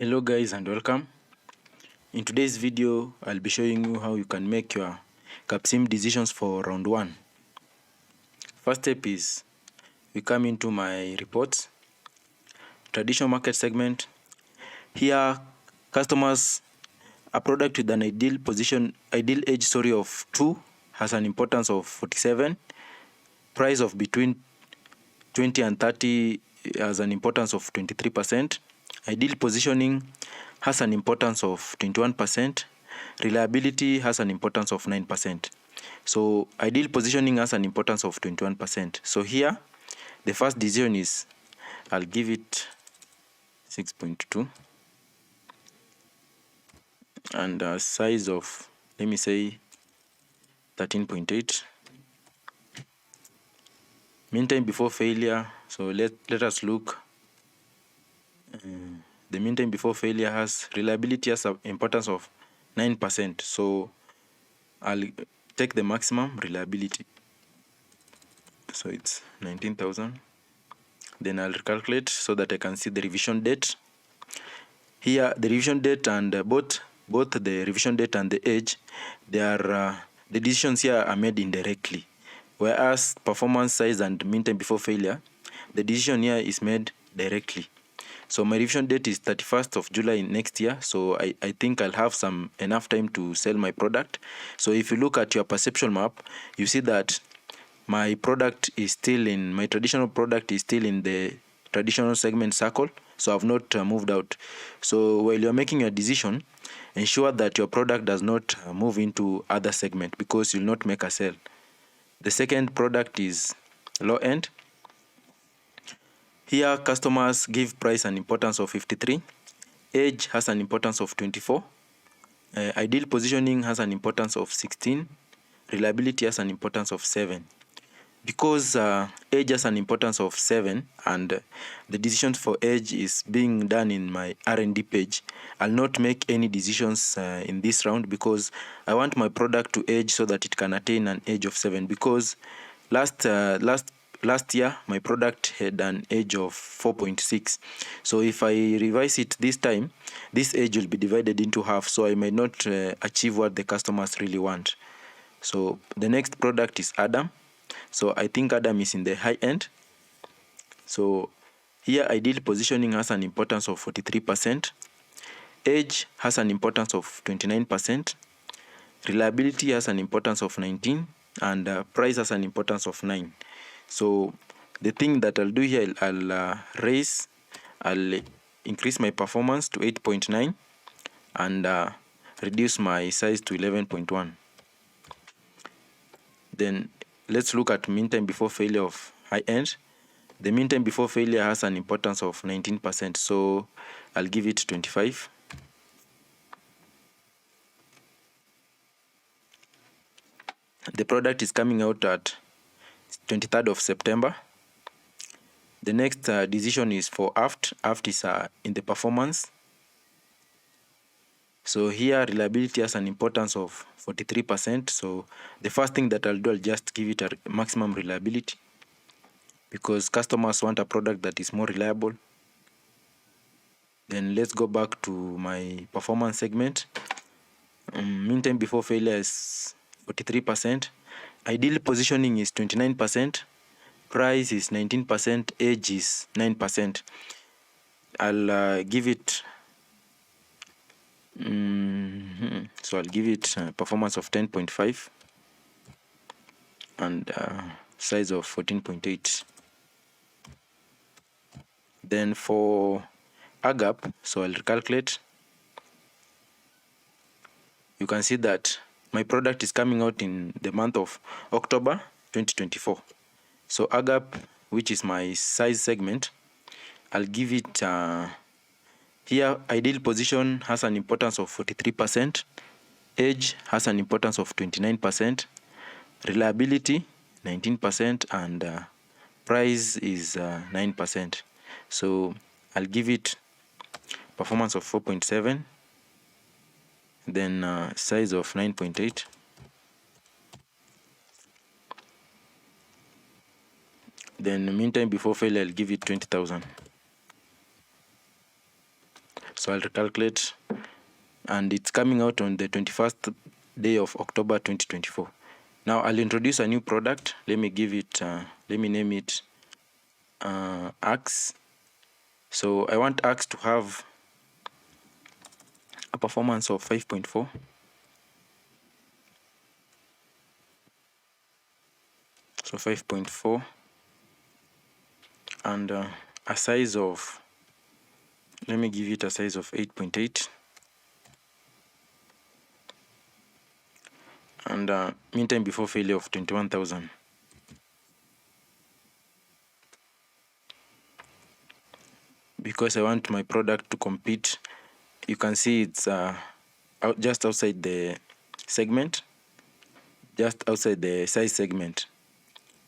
Hello guys and welcome. In today's video, I'll be showing you how you can make your Capsim decisions for round 1. First step is we come into my reports, traditional market segment. Here, customers, a product with an ideal age of 2 has an importance of 47, price of between 20 and 30 has an importance of 23%, ideal positioning has an importance of 21%, reliability has an importance of 9%. So ideal positioning has an importance of 21%. So here, the first decision is, I'll give it 6.2 and a size of, let me say, 13.8. Mean time before failure, so let us look. The mean time before failure has reliability has an importance of 9%. So I'll take the maximum reliability. So it's 19,000. Then I'll calculate so that I can see the revision date. Here, the revision date and both the revision date and the age, they are the decisions here are made indirectly. Whereas performance size and mean time before failure, the decision here is made directly. So my revision date is 31st of July next year. So I think I'll have enough time to sell my product. So if you look at your perception map, you see that my traditional product is still in the traditional segment circle. So I've not moved out. So while you're making your decision, ensure that your product does not move into other segment because you'll not make a sale. The second product is low end. Here, customers give price an importance of 53. Age has an importance of 24. Ideal positioning has an importance of 16. Reliability has an importance of 7. Because age has an importance of 7 and the decisions for age is being done in my R&D page, I'll not make any decisions in this round because I want my product to age so that it can attain an age of 7. Because last year my product had an age of 4.6. So if I revise it this time, this age will be divided into half, so I may not achieve what the customers really want. So the next product is R&amp. So I think R&amp is in the high end. So here ideal positioning has an importance of 43%. Age has an importance of 29%. Reliability has an importance of 19. And price has an importance of 9. So the thing that I'll do here, I'll increase my performance to 8.9 and reduce my size to 11.1. Then let's look at mean time before failure of high end. The mean time before failure has an importance of 19%, so I'll give it 25. The product is coming out at 23rd of September. The next decision is for aft. Aft is in the performance. So here reliability has an importance of 43%. So the first thing that I'll do, I'll just give it a maximum reliability because customers want a product that is more reliable. Then let's go back to my performance segment. Mean time before failure is 43%. Ideal positioning is 29%. Price is 19%. Age is 9%. I'll give it so I'll give it performance of 10.5 and size of 14.8. Then for R&amp, so I'll calculate. You can see that my product is coming out in the month of October 2024. So R&amp, which is my size segment, I'll give it here ideal position has an importance of 43%. Age has an importance of 29%. Reliability 19% and price is 9%. So I'll give it performance of 4.7, then size of 9.8. Then mean time before failure, I'll give it 20,000. So I'll recalculate, and it's coming out on the 21st day of October 2024. Now I'll introduce a new product. Let me name it Axe. So I want Axe to have a performance of 5.4. So 5.4, and a size of, let me give it a size of 8.8, and mean time before failure of 21,000. Because I want my product to compete, you can see it's just outside the segment, just outside the size segment.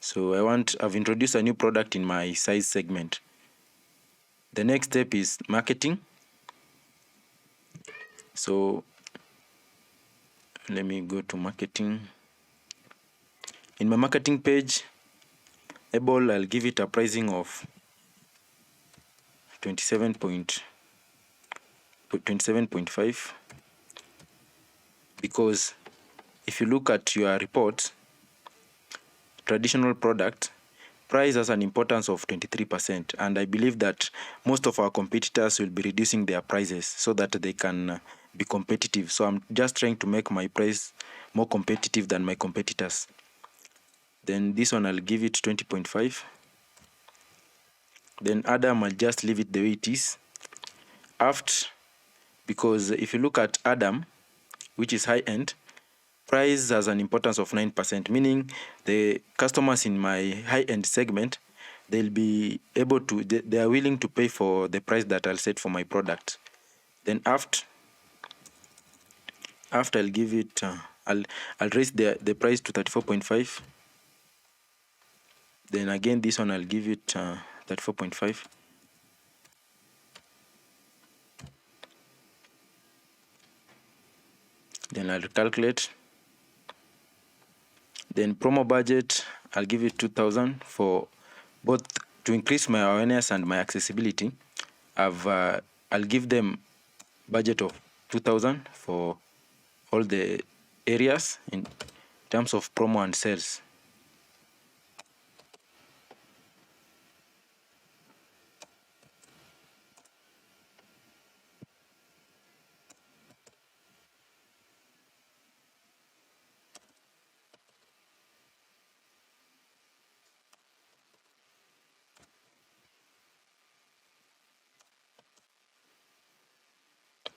So I've introduced a new product in my size segment. The next step is marketing. So let me go to marketing. In my marketing page, I'll give it a pricing of 27.5, because if you look at your report, traditional product price has an importance of 23%, and I believe that most of our competitors will be reducing their prices so that they can be competitive. So I'm just trying to make my price more competitive than my competitors. Then this one I'll give it 20.5. Then Adam, I'll just leave it the way it is. Aft, because if you look at Adam, which is high end, price has an importance of 9%, meaning the customers in my high-end segment, they'll be able to, they are willing to pay for the price that I'll set for my product. Then after I'll give it, I'll raise the price to 34.5. Then again, this one I'll give it 34.5. Then I'll calculate. Then promo budget, I'll give it 2,000 for both to increase my awareness and my accessibility. I'll give them budget of 2,000 for all the areas in terms of promo and sales.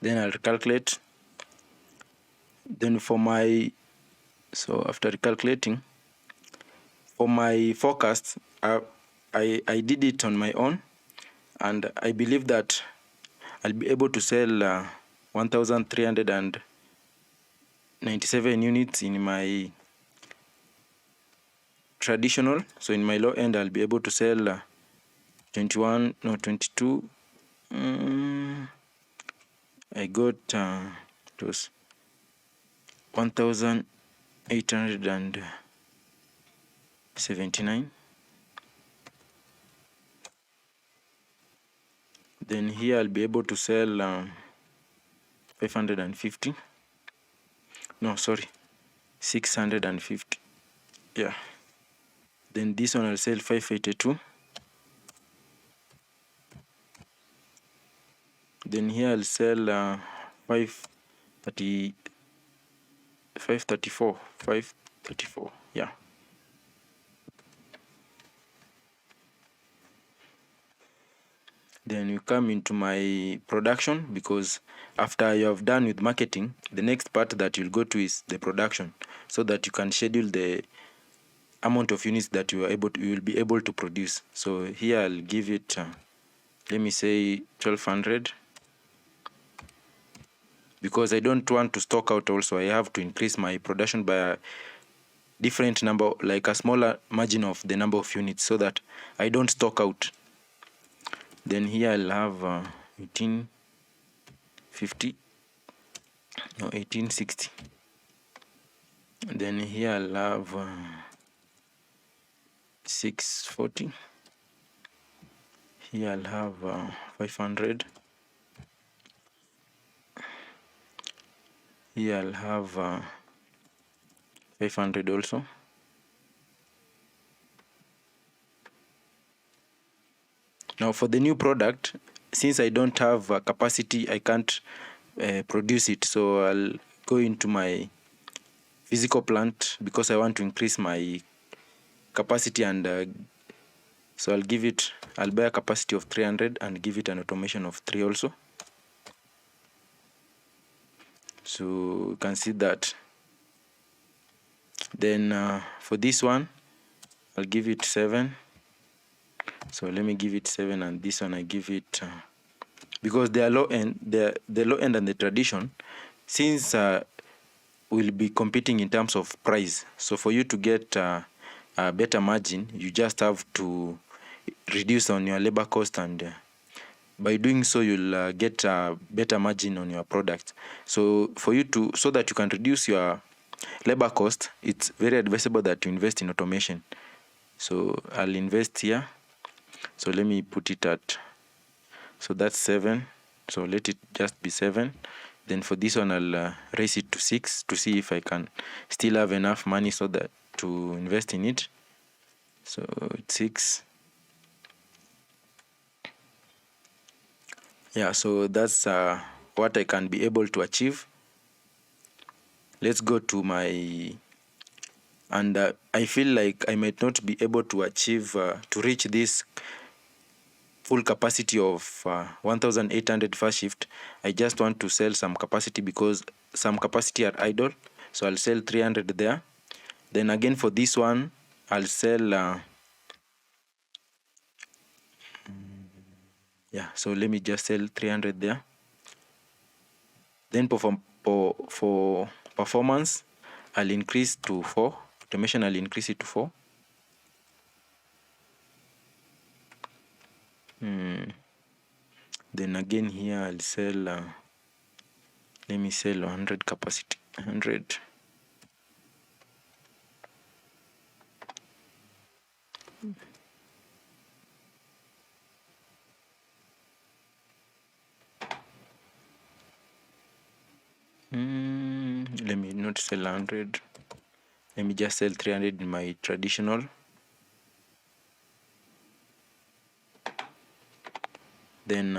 Then I'll calculate. Then after calculating, for my forecast, I did it on my own, and I believe that I'll be able to sell 1,397 units in my traditional. So in my low end, I'll be able to sell 22. I got it was 1,879. Then here I'll be able to sell 550. No, sorry, 650. Yeah. Then this one I'll sell 582. Then here I'll sell 534. Yeah. Then you come into my production, because after you have done with marketing, the next part that you'll go to is the production, so that you can schedule the amount of units that you will be able to produce. So here I'll give it, let me say 1,200, because I don't want to stock out. Also, I have to increase my production by a different number, like a smaller margin of the number of units, so that I don't stock out. Then here I'll have 1850, no, 1860. Then here I'll have 640. Here I'll have 500. Here I'll have 500 also. Now for the new product, since I don't have capacity, I can't produce it, so I'll go into my physical plant because I want to increase my capacity, and so I'll buy a capacity of 300 and give it an automation of 3 also. So you can see that. Then for this one, I'll give it 7. So let me give it 7, and this one I give it because they are low end, the low end and the tradition, since we'll be competing in terms of price. So for you to get a better margin, you just have to reduce on your labor cost, and by doing so you'll get a better margin on your product. So for you to, so that you can reduce your labor cost, it's very advisable that you invest in automation. So I'll invest here. So let me put it at, so that's 7. So let it just be 7. Then for this one, I'll raise it to 6 to see if I can still have enough money so that to invest in it. So it's 6. Yeah, so that's what I can be able to achieve. Let's go to my, and I feel like I might not be able to achieve to reach this full capacity of 1800 first shift. I just want to sell some capacity because some capacity are idle, so I'll sell 300 there. Then again for this one, I'll sell yeah, so let me just sell 300 there. Then for performance, I'll increase to 4. Automation, I'll increase it to 4. Then again here I'll sell let me sell 100 capacity, 100. Let me not sell 100. Let me just sell 300 in my traditional. Then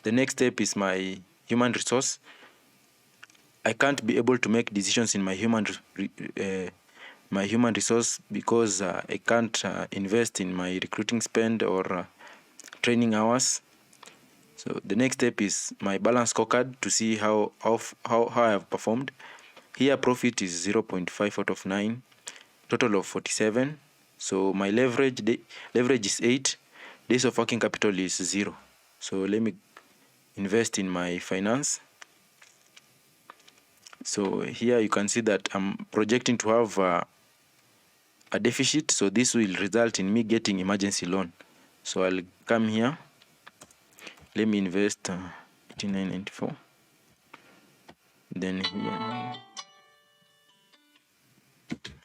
the next step is my human resource. I can't be able to make decisions in my human resource because I can't invest in my recruiting spend or training hours. So the next step is my balance scorecard to see how I have performed. Here profit is 0.5 out of 9, total of 47. So my leverage is 8. Days of working capital is 0. So let me invest in my finance. So here you can see that I'm projecting to have a deficit. So this will result in me getting emergency loan. So I'll come here. Let me invest 89.94. Then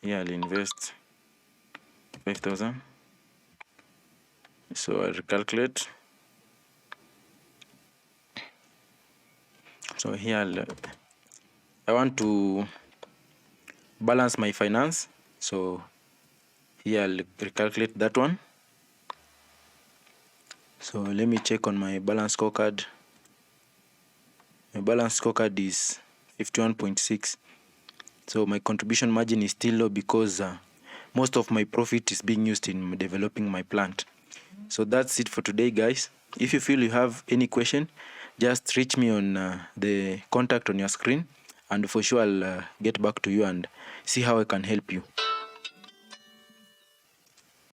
here I'll invest 5,000. So I'll recalculate. So here I want to balance my finance. So here I'll recalculate that one. So let me check on my balance scorecard. My balance scorecard is 51.6. So my contribution margin is still low because most of my profit is being used in developing my plant. So that's it for today, guys. If you feel you have any question, just reach me on the contact on your screen, and for sure I'll get back to you and see how I can help you.